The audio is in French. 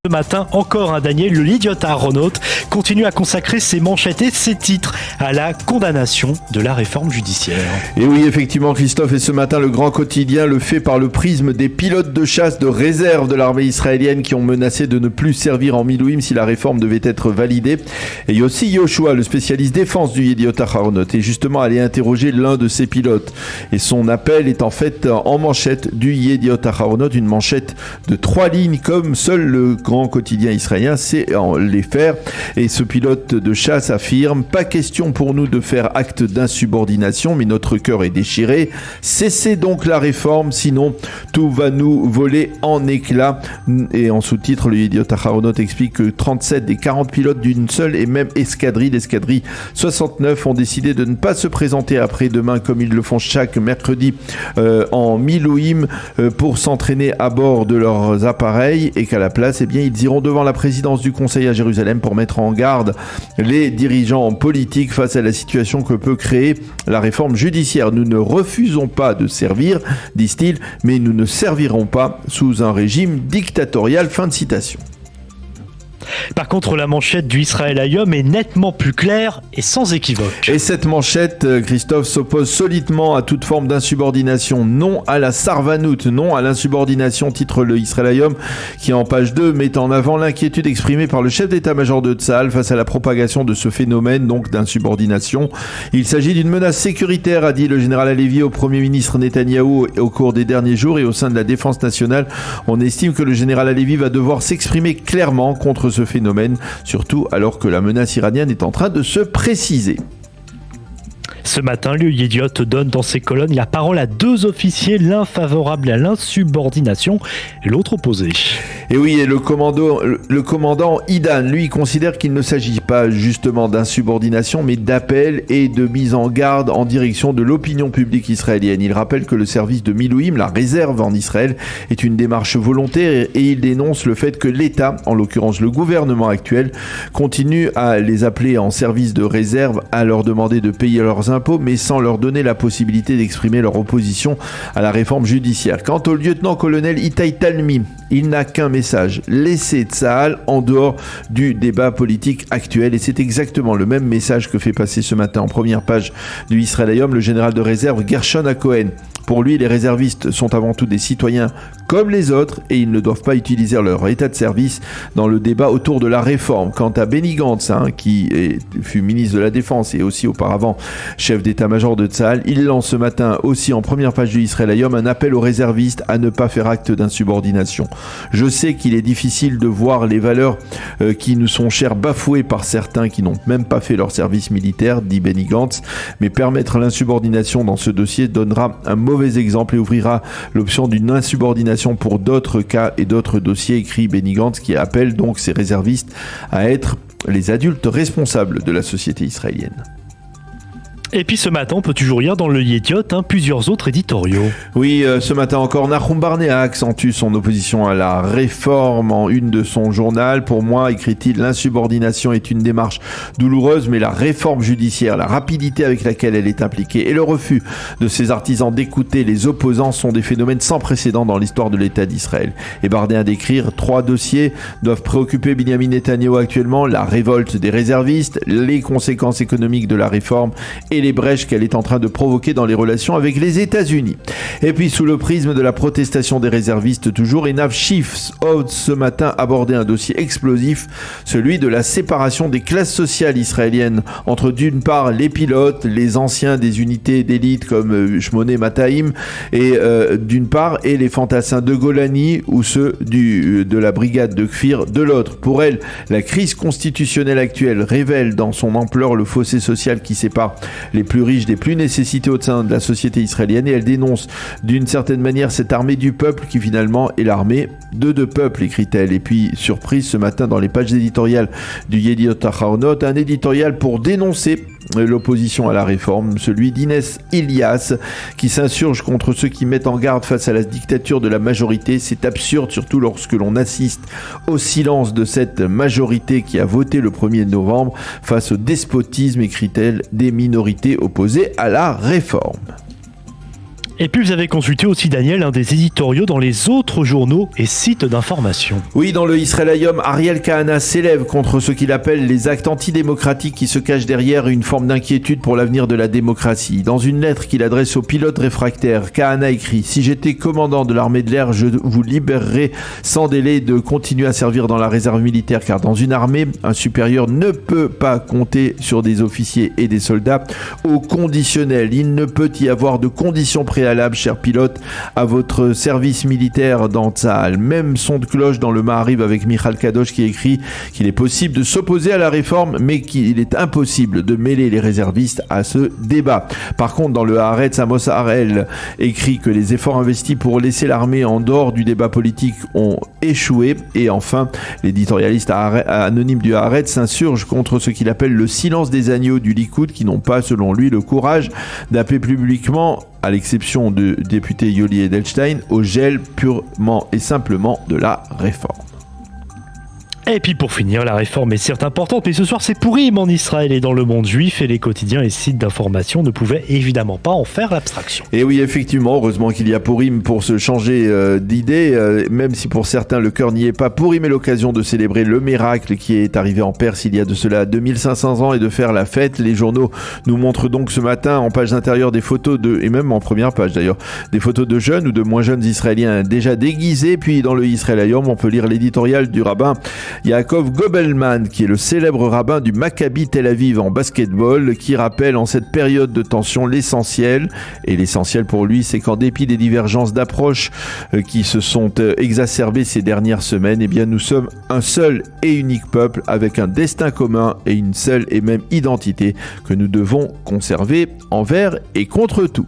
Ce matin, encore un Daniel, le Yediot Aharonot, continue à consacrer ses manchettes et ses titres à la condamnation de la réforme judiciaire. Et oui, effectivement, Christophe, et ce matin, le grand quotidien le fait par le prisme des pilotes de chasse de réserve de l'armée israélienne qui ont menacé de ne plus servir en Milouim si la réforme devait être validée. Et Yossi Yoshua, le spécialiste défense du Yediot Aharonot, est justement allé interroger l'un de ces pilotes. Et son appel est en fait en manchette du Yediot Aharonot, une manchette de 3 lignes comme seul le grand quotidien israélien sait les faire. Et ce pilote de chasse affirme: pas question pour nous de faire acte d'insubordination, mais notre cœur est déchiré. Cessez donc la réforme, sinon tout va nous voler en éclats. Et en sous-titre, le Yediot Aharonot explique que 37 des 40 pilotes d'une seule et même escadrille, l'escadrille 69, ont décidé de ne pas se présenter après-demain comme ils le font chaque mercredi en Milouim pour s'entraîner à bord de leurs appareils, et qu'à la place, ils iront devant la présidence du Conseil à Jérusalem pour mettre en garde les dirigeants politiques face à la situation que peut créer la réforme judiciaire. Nous ne refusons pas de servir, disent-ils, mais nous ne servirons pas sous un régime dictatorial. Fin de citation. Par contre, la manchette du Israël Hayom est nettement plus claire et sans équivoque. Et cette manchette, Christophe, s'oppose solidement à toute forme d'insubordination. Non à la sarvanout, non à l'insubordination, titre le Israël Hayom, qui en page 2 met en avant l'inquiétude exprimée par le chef d'état-major de Tsahal face à la propagation de ce phénomène donc d'insubordination. Il s'agit d'une menace sécuritaire, a dit le général Halevi au Premier ministre Netanyahou au cours des derniers jours, et au sein de la défense nationale, on estime que le général Halevi va devoir s'exprimer clairement contre ce phénomène, surtout alors que la menace iranienne est en train de se préciser. Ce matin, le Yediot donne dans ses colonnes la parole à 2 officiers, l'un favorable à l'insubordination et l'autre opposé. Et oui, et le commandant Idan, lui, considère qu'il ne s'agit pas justement d'insubordination, mais d'appel et de mise en garde en direction de l'opinion publique israélienne. Il rappelle que le service de Milouim, la réserve en Israël, est une démarche volontaire, et il dénonce le fait que l'État, en l'occurrence le gouvernement actuel, continue à les appeler en service de réserve, à leur demander de payer leurs impôts, mais sans leur donner la possibilité d'exprimer leur opposition à la réforme judiciaire. Quant au lieutenant-colonel Itai Talmi, il n'a qu'un message: laisser Tsahal en dehors du débat politique actuel. Et c'est exactement le même message que fait passer ce matin en première page du Israël Hayom le général de réserve Gershon Cohen. Pour lui, les réservistes sont avant tout des citoyens comme les autres, et ils ne doivent pas utiliser leur état de service dans le débat autour de la réforme. Quant à Benny Gantz, fut ministre de la Défense et aussi auparavant chef d'état-major de Tsahal, il lance ce matin aussi en première page du Israël Hayom un appel aux réservistes à ne pas faire acte d'insubordination. Je sais qu'il est difficile de voir les valeurs qui nous sont chères bafouées par certains qui n'ont même pas fait leur service militaire, dit Benny Gantz, mais permettre l'insubordination dans ce dossier donnera un mauvais exemple et ouvrira l'option d'une insubordination pour d'autres cas et d'autres dossiers, écrit Benny Gantz, qui appelle donc ces réservistes à être les adultes responsables de la société israélienne. Et puis ce matin, on peut toujours lire dans le Yediot plusieurs autres éditoriaux. Oui, ce matin encore, Nahum Barnea accentue son opposition à la réforme en une de son journal. Pour moi, écrit-il, l'insubordination est une démarche douloureuse, mais la réforme judiciaire, la rapidité avec laquelle elle est impliquée et le refus de ses artisans d'écouter les opposants sont des phénomènes sans précédent dans l'histoire de l'État d'Israël. Et Barnea d'écrire: 3 dossiers doivent préoccuper Binyamin Netanyahou actuellement: la révolte des réservistes, les conséquences économiques de la réforme et les brèches qu'elle est en train de provoquer dans les relations avec les États-Unis. Et puis sous le prisme de la protestation des réservistes toujours, Enav Schiff ose ce matin aborder un dossier explosif, celui de la séparation des classes sociales israéliennes entre d'une part les pilotes, les anciens des unités d'élite comme Shmoné Mataim, et d'une part, et les fantassins de Golani ou ceux de la brigade de Kfir de l'autre. Pour elle, la crise constitutionnelle actuelle révèle dans son ampleur le fossé social qui sépare les plus riches des plus nécessités au sein de la société israélienne, et elle dénonce d'une certaine manière cette armée du peuple qui finalement est l'armée de 2 peuples, écrit-elle. Et puis, surprise ce matin dans les pages éditoriales du Yediot Aharonot, un éditorial pour dénoncer l'opposition à la réforme, celui d'Inès Ilias, qui s'insurge contre ceux qui mettent en garde face à la dictature de la majorité. C'est absurde, surtout lorsque l'on assiste au silence de cette majorité qui a voté le 1er novembre face au despotisme, écrit-elle, des minorités opposées à la réforme. Et puis vous avez consulté aussi, Daniel, un des éditoriaux dans les autres journaux et sites d'information. Oui, dans le Israël Hayom, Ariel Kahana s'élève contre ce qu'il appelle les actes antidémocratiques qui se cachent derrière une forme d'inquiétude pour l'avenir de la démocratie. Dans une lettre qu'il adresse aux pilotes réfractaires, Kahana écrit « Si j'étais commandant de l'armée de l'air, je vous libérerais sans délai de continuer à servir dans la réserve militaire, car dans une armée, un supérieur ne peut pas compter sur des officiers et des soldats au conditionnel. Il ne peut y avoir de conditions préalables, chers pilotes, à votre service militaire dans Tsahal. » Même son de cloche dans le Ma'ariv avec Michal Kadosh qui écrit qu'il est possible de s'opposer à la réforme, mais qu'il est impossible de mêler les réservistes à ce débat. Par contre, dans le Haaretz, Amos Harel écrit que les efforts investis pour laisser l'armée en dehors du débat politique ont échoué. Et enfin, l'éditorialiste anonyme du Haaretz s'insurge contre ce qu'il appelle le silence des agneaux du Likoud, qui n'ont pas, selon lui, le courage d'appeler publiquement, à l'exception du député Yoli Edelstein, au gel purement et simplement de la réforme. Et puis pour finir, la réforme est certes importante, mais ce soir c'est Pourim en Israël et dans le monde juif, et les quotidiens et sites d'information ne pouvaient évidemment pas en faire l'abstraction. Et oui, effectivement, heureusement qu'il y a Pourim pour se changer d'idée, même si pour certains le cœur n'y est pas. Pourim est l'occasion de célébrer le miracle qui est arrivé en Perse il y a de cela 2500 ans et de faire la fête. Les journaux nous montrent donc ce matin en page intérieure des photos et même en première page d'ailleurs, des photos de jeunes ou de moins jeunes Israéliens déjà déguisés. Puis dans le Israël Hayom, on peut lire l'éditorial du rabbin Yaakov Gobelman, qui est le célèbre rabbin du Maccabi Tel Aviv en basketball, qui rappelle en cette période de tension l'essentiel. Et l'essentiel pour lui, c'est qu'en dépit des divergences d'approche qui se sont exacerbées ces dernières semaines, eh bien nous sommes un seul et unique peuple avec un destin commun et une seule et même identité que nous devons conserver envers et contre tout.